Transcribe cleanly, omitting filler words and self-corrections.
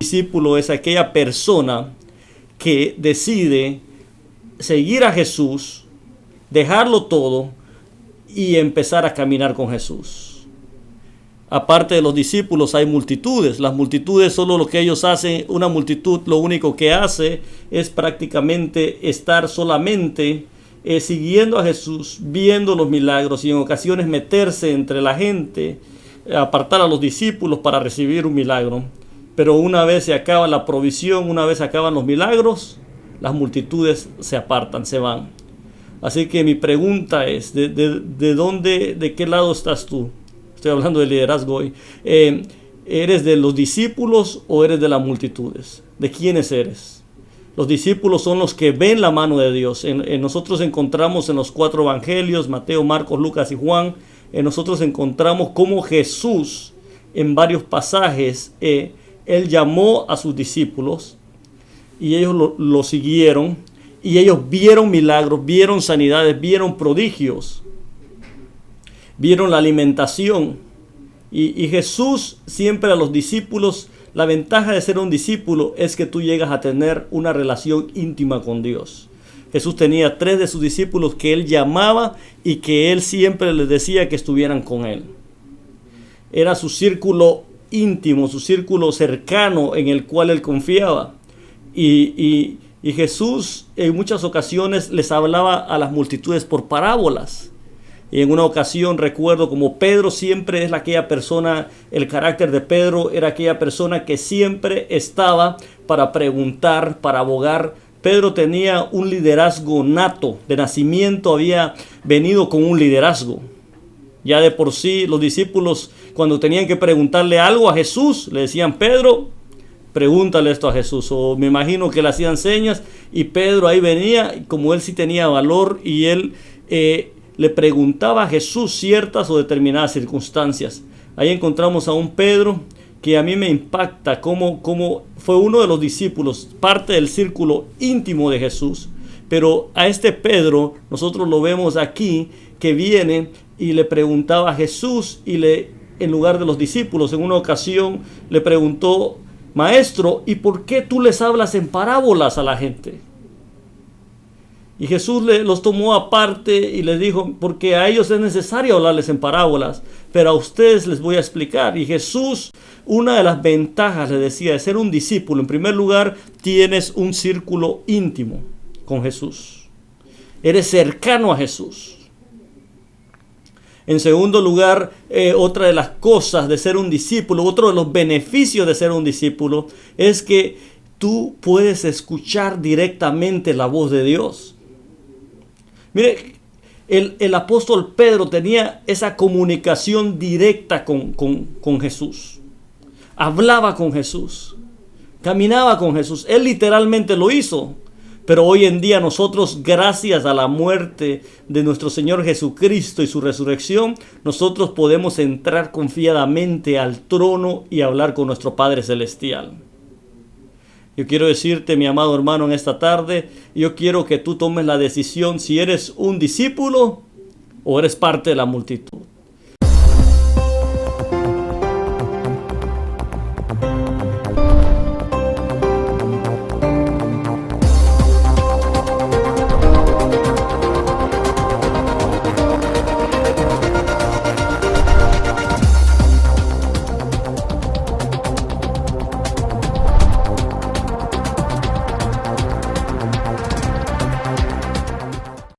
discípulo es aquella persona que decide seguir a Jesús, dejarlo todo y empezar a caminar con Jesús. Aparte de los discípulos hay multitudes. Las multitudes solo lo que ellos hacen, una multitud lo único que hace es prácticamente estar solamente siguiendo a Jesús, viendo los milagros y en ocasiones meterse entre la gente, apartar a los discípulos para recibir un milagro. Pero una vez se acaba la provisión, una vez se acaban los milagros, las multitudes se apartan, se van. Así que mi pregunta es, ¿de qué lado estás tú? Estoy hablando de liderazgo hoy. ¿Eres de los discípulos o eres de las multitudes? ¿De quiénes eres? Los discípulos son los que ven la mano de Dios. Nosotros encontramos en los 4 evangelios, Mateo, Marcos, Lucas y Juan, nosotros encontramos cómo Jesús en varios pasajes, Él llamó a sus discípulos y ellos lo siguieron y ellos vieron milagros, vieron sanidades, vieron prodigios. Vieron la alimentación y Jesús siempre a los discípulos, la ventaja de ser un discípulo es que tú llegas a tener una relación íntima con Dios. Jesús tenía 3 de sus discípulos que Él llamaba y que Él siempre les decía que estuvieran con Él. Era su círculo íntimo, su círculo cercano en el cual Él confiaba. Y Jesús en muchas ocasiones les hablaba a las multitudes por parábolas. Y en una ocasión recuerdo como Pedro siempre es aquella persona, el carácter de Pedro era aquella persona que siempre estaba para preguntar, para abogar. Pedro tenía un liderazgo nato, de nacimiento había venido con un liderazgo. Ya de por sí los discípulos cuando tenían que preguntarle algo a Jesús, le decían: Pedro, pregúntale esto a Jesús. O me imagino que le hacían señas y Pedro ahí venía, y como él sí tenía valor y él le preguntaba a Jesús ciertas o determinadas circunstancias. Ahí encontramos a un Pedro que a mí me impacta como fue uno de los discípulos, parte del círculo íntimo de Jesús. Pero a este Pedro nosotros lo vemos aquí que viene y le preguntaba a Jesús y en lugar de los discípulos en una ocasión le preguntó: Maestro, ¿y por qué tú les hablas en parábolas a la gente? Y Jesús los tomó aparte y les dijo: porque a ellos es necesario hablarles en parábolas, pero a ustedes les voy a explicar. Y Jesús, una de las ventajas, le decía, de ser un discípulo, en primer lugar, tienes un círculo íntimo con Jesús. Eres cercano a Jesús. En segundo lugar, otra de las cosas de ser un discípulo, otro de los beneficios de ser un discípulo, es que tú puedes escuchar directamente la voz de Dios. Mire, el apóstol Pedro tenía esa comunicación directa con Jesús. Hablaba con Jesús. Caminaba con Jesús. Él literalmente lo hizo. Pero hoy en día nosotros, gracias a la muerte de nuestro Señor Jesucristo y su resurrección, nosotros podemos entrar confiadamente al trono y hablar con nuestro Padre Celestial. Yo quiero decirte, mi amado hermano, en esta tarde, yo quiero que tú tomes la decisión si eres un discípulo o eres parte de la multitud.